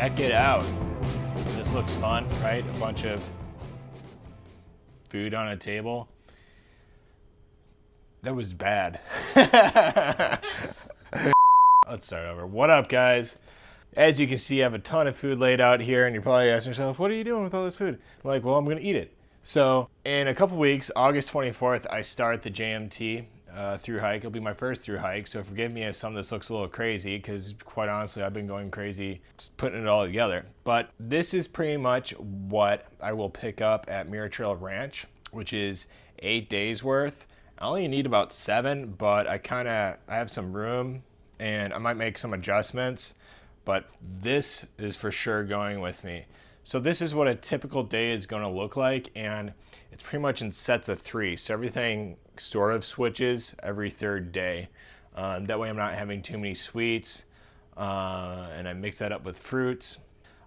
Check it out. This looks fun, right? A bunch of food on a table. That was bad. Let's start over. What up, guys? As you can see, I have a ton of food laid out here, and you're probably asking yourself, what are you doing with all this food? I'm like, well, I'm gonna eat it. So in a couple weeks, August 24th, I start the JMT Thru-Hike. It'll be my first Thru-Hike, so forgive me if some of this looks a little crazy, because quite honestly, I've been going crazy just putting it all together. But this is pretty much what I will pick up at Muir Ranch, which is 8 days worth. I only need about 7, but I have some room, and I might make some adjustments, but this is for sure going with me. So this is what a typical day is going to look like, and it's pretty much in sets of 3. So everything sort of switches every 3rd day. That way I'm not having too many sweets, and I mix that up with fruits.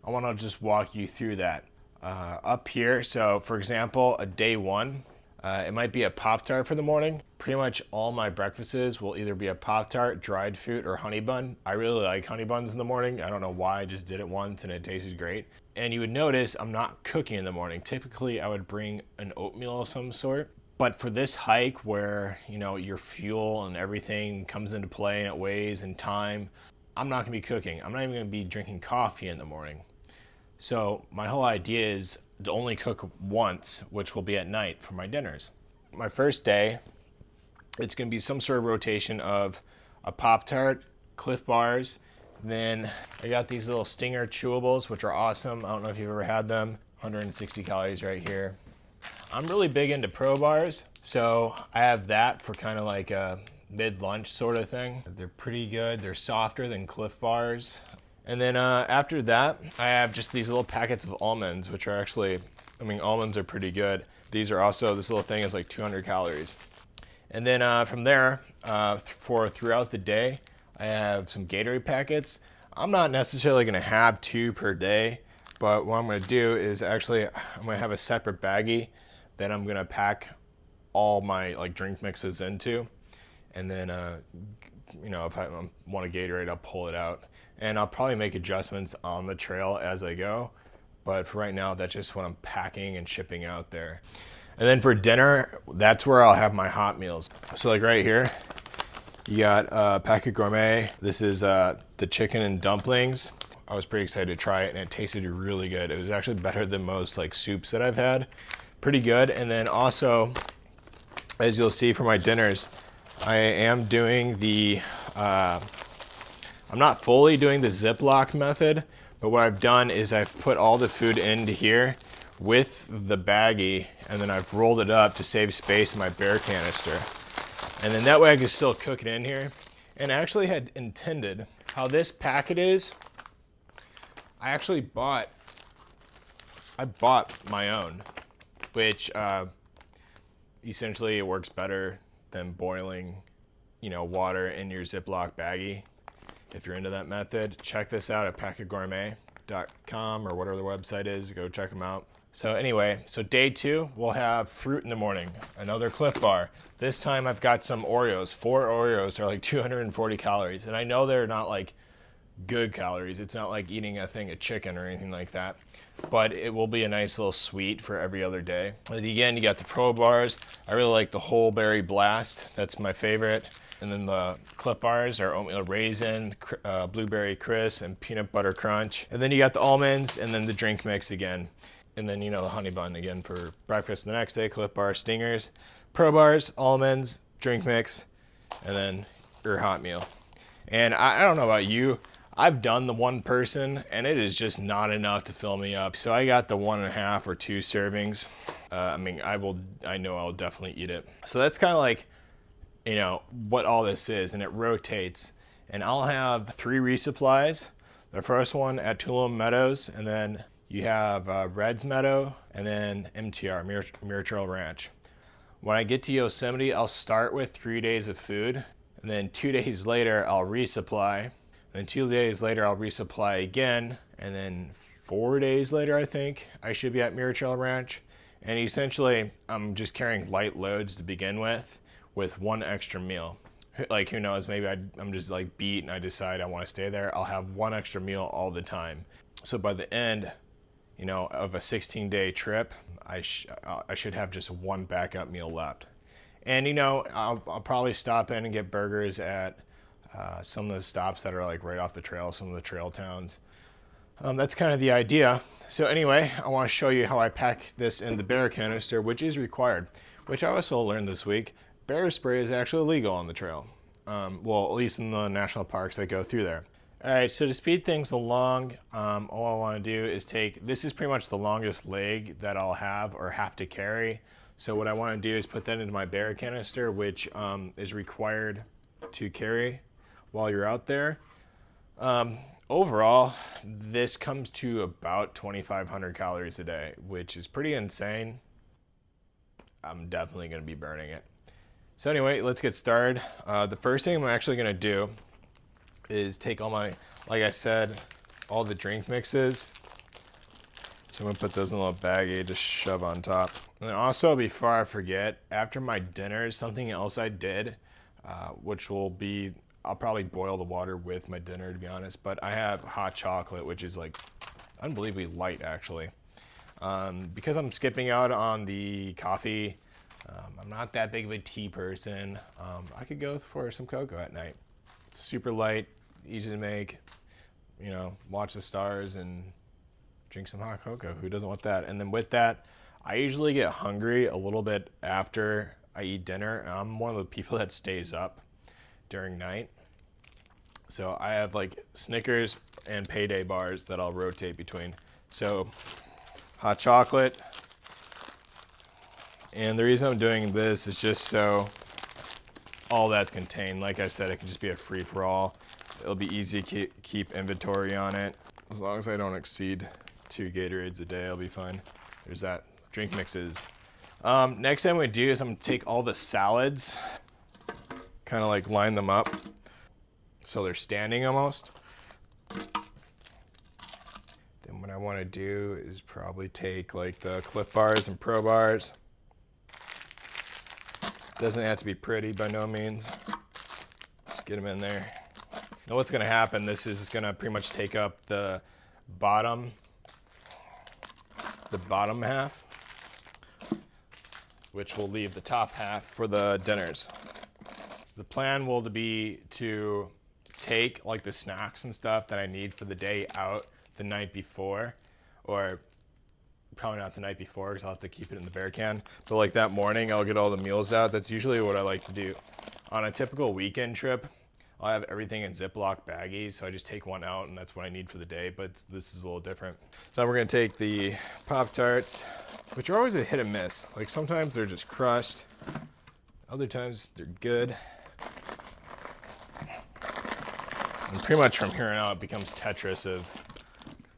I want to just walk you through that. Up here, so for example, a day 1, it might be a Pop-Tart for the morning. Pretty much all my breakfasts will either be a Pop-Tart, dried fruit, or honey bun. I really like honey buns in the morning. I don't know why, I just did it once and it tasted great. And you would notice I'm not cooking in the morning. Typically I would bring an oatmeal of some sort. But for this hike where, you know, your fuel and everything comes into play and it weighs and time, I'm not gonna be cooking. I'm not even gonna be drinking coffee in the morning. So my whole idea is to only cook once, which will be at night for my dinners. My first day, it's gonna be some sort of rotation of a Pop-Tart, Cliff Bars, then I got these little Stinger chewables, which are awesome. I don't know if you've ever had them. 160 calories right here. I'm really big into Pro Bars, so I have that for kind of like a mid-lunch sort of thing. They're pretty good. They're softer than Cliff Bars. And then after that, I have just these little packets of almonds, which are actually, I mean, almonds are pretty good. These are also, this little thing is like 200 calories. And then from there, for throughout the day, I have some Gatorade packets. I'm not necessarily gonna have 2 per day, but what I'm gonna do is actually, I'm gonna have a separate baggie that I'm gonna pack all my like drink mixes into. And then, you know, if I want a Gatorade, I'll pull it out. And I'll probably make adjustments on the trail as I go. But for right now, that's just what I'm packing and shipping out there. And then for dinner, that's where I'll have my hot meals. So like right here, you got Packet Gourmet. This is the chicken and dumplings. I was pretty excited to try it, and it tasted really good. It was actually better than most like soups that I've had. Pretty good. And then also, as you'll see for my dinners, I am doing the, I'm not fully doing the Ziploc method, but what I've done is I've put all the food into here with the baggie, and then I've rolled it up to save space in my bear canister. And then that way I can still cook it in here. And I actually had intended, how this packet is, I bought my own, which essentially it works better than boiling, you know, water in your Ziploc baggie. If you're into that method, check this out at packetgourmet.com or whatever the website is, go check them out. So anyway, so day 2, we'll have fruit in the morning, another Cliff Bar. This time I've got some Oreos. 4 Oreos are like 240 calories. And I know they're not like good calories. It's not like eating a thing of chicken or anything like that. But it will be a nice little sweet for every other day. And again, you got the Pro Bars. I really like the Whole Berry Blast. That's my favorite. And then the Cliff Bars are oatmeal raisin, blueberry crisp, and peanut butter crunch. And then you got the almonds, and then the drink mix again. And then, you know, the honey bun again for breakfast the next day, Cliff Bar, Stingers, Pro Bars, almonds, drink mix, and then your hot meal. And I don't know about you, I've done the 1 person, and it is just not enough to fill me up. So I got the 1.5 or 2 servings. I mean, I know I'll definitely eat it. So that's kind of like, you know, what all this is, and it rotates. And I'll have 3 resupplies. The first one at Tulum Meadows, and then you have Reds Meadow, and then MTR, Muir Trail Ranch. When I get to Yosemite, I'll start with 3 days of food, and then 2 days later, I'll resupply. Then 2 days later, I'll resupply again, and then 4 days later, I think, I should be at Muir Trail Ranch. And essentially, I'm just carrying light loads to begin with 1 extra meal. Like, who knows, maybe I'm just like beat and I decide I want to stay there. I'll have 1 extra meal all the time. So by the end, of a 16-day trip, I should have just one backup meal left. And I'll probably stop in and get burgers at some of the stops that are like right off the trail, some of the trail towns. That's kind of the idea. So anyway, I want to show you how I pack this in the bear canister, which is required, which I also learned this week. Bear spray is actually legal on the trail. Well, at least in the national parks that go through there. All right, so to speed things along, all I want to do is this is pretty much the longest leg that I'll have or have to carry. So what I want to do is put that into my bear canister, which is required to carry while you're out there. Overall, this comes to about 2,500 calories a day, which is pretty insane. I'm definitely going to be burning it. So anyway, let's get started. The first thing I'm actually going to do is take all my, like I said, all the drink mixes. So I'm going to put those in a little baggie to shove on top. And then also, before I forget, after my dinner, something else I did, which will be, I'll probably boil the water with my dinner, to be honest, but I have hot chocolate, which is like unbelievably light, actually. Because I'm skipping out on the coffee, I'm not that big of a tea person. I could go for some cocoa at night. It's super light, easy to make, watch the stars and drink some hot cocoa. Who doesn't want that? And then with that, I usually get hungry a little bit after I eat dinner. And I'm one of the people that stays up during night. So I have like Snickers and Payday bars that I'll rotate between. So hot chocolate. And the reason I'm doing this is just so all that's contained. Like I said, it can just be a free-for-all. It'll be easy to keep inventory on it. As long as I don't exceed 2 Gatorades a day, I'll be fine. There's that. Drink mixes. Next thing I'm going to do is I'm going to take all the salads, kind of like line them up so they're standing almost. Then what I want to do is probably take like the Cliff Bars and Pro Bars. Doesn't have to be pretty by no means. Just get them in there. Now what's going to happen, this is going to pretty much take up the bottom half, which will leave the top half for the dinners. The plan will be to take like the snacks and stuff that I need for the day out the night before, or probably not the night before because I'll have to keep it in the bear can. But like that morning, I'll get all the meals out. That's usually what I like to do. On a typical weekend trip, I'll have everything in Ziploc baggies, so I just take one out and that's what I need for the day, but this is a little different. So now we're gonna take the Pop-Tarts, which are always a hit and miss. Like sometimes they're just crushed, other times they're good. And pretty much from here on out, it becomes Tetris.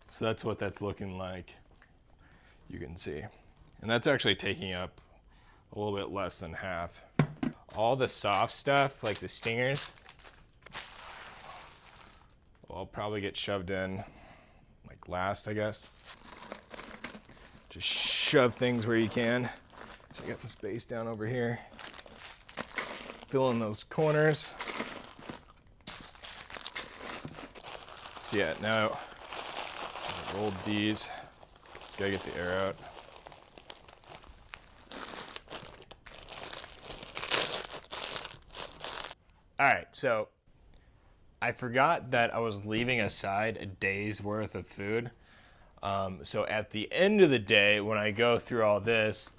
So that's what that's looking like. You can see. And that's actually taking up a little bit less than half. All the soft stuff, like the stingers, will probably get shoved in like last, I guess. Just shove things where you can. So I got some space down over here. Fill in those corners. So yeah, now I rolled these. Gotta get the air out. All right, so I forgot that I was leaving aside a day's worth of food. So at the end of the day, when I go through all this,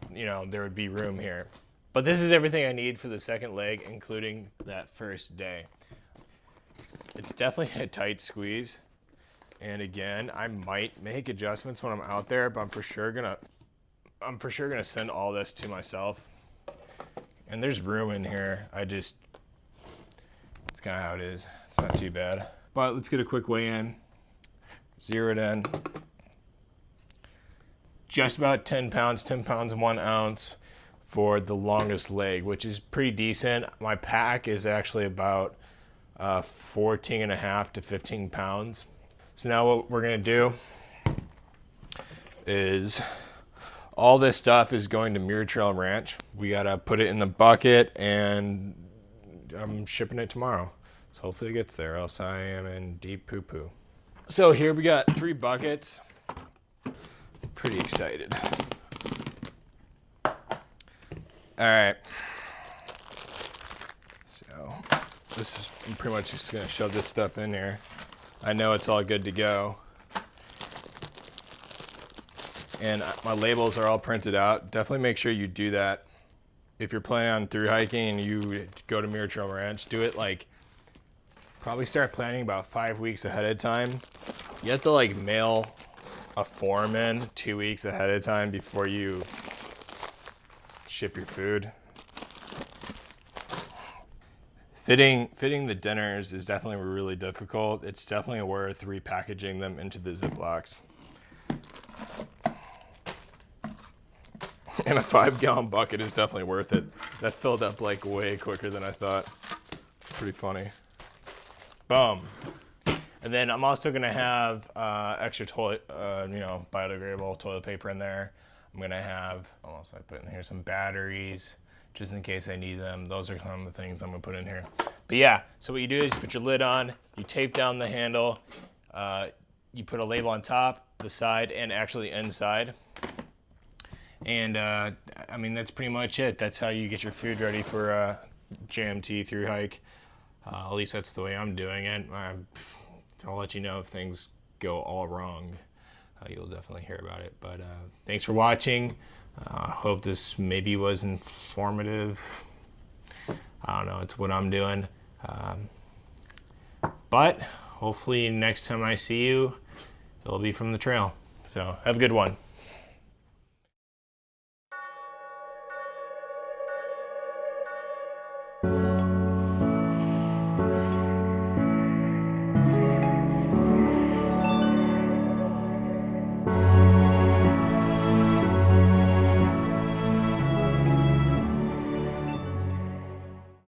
there would be room here. But this is everything I need for the second leg, including that first day. It's definitely a tight squeeze. And again, I might make adjustments when I'm out there, but I'm for sure gonna send all this to myself. And there's room in here. It's kind of how it is. It's not too bad. But let's get a quick weigh in. Zero it in. Just about 10 pounds, 10 pounds and 1 ounce for the longest leg, which is pretty decent. My pack is actually about 14.5 to 15 pounds. So now what we're gonna do is all this stuff is going to Muir Trail Ranch. We gotta put it in the bucket and I'm shipping it tomorrow. So hopefully it gets there, else I am in deep poo-poo. So here we got 3 buckets. Pretty excited. All right. So this is, I'm pretty much just gonna shove this stuff in here. I know it's all good to go. And my labels are all printed out. Definitely make sure you do that. If you're planning on through hiking and you go to Muir Trail Ranch, do it like, probably start planning about 5 weeks ahead of time. You have to like mail a form in 2 weeks ahead of time before you ship your food. Fitting the dinners is definitely really difficult. It's definitely worth repackaging them into the Ziplocs. And a 5-gallon bucket is definitely worth it. That filled up like way quicker than I thought. Pretty funny. Boom. And then I'm also gonna have extra toilet, biodegradable toilet paper in there. I'm gonna have, what else I put in here? Some batteries, just in case I need them. Those are some of the things I'm gonna put in here. But yeah, so what you do is you put your lid on, you tape down the handle, you put a label on top, the side, and actually inside. And I mean, that's pretty much it. That's how you get your food ready for a JMT through hike. At least that's the way I'm doing it. I'll let you know if things go all wrong. You'll definitely hear about it. But thanks for watching. I hope this maybe was informative. I don't know, it's what I'm doing. But hopefully next time I see you, it'll be from the trail. So have a good one.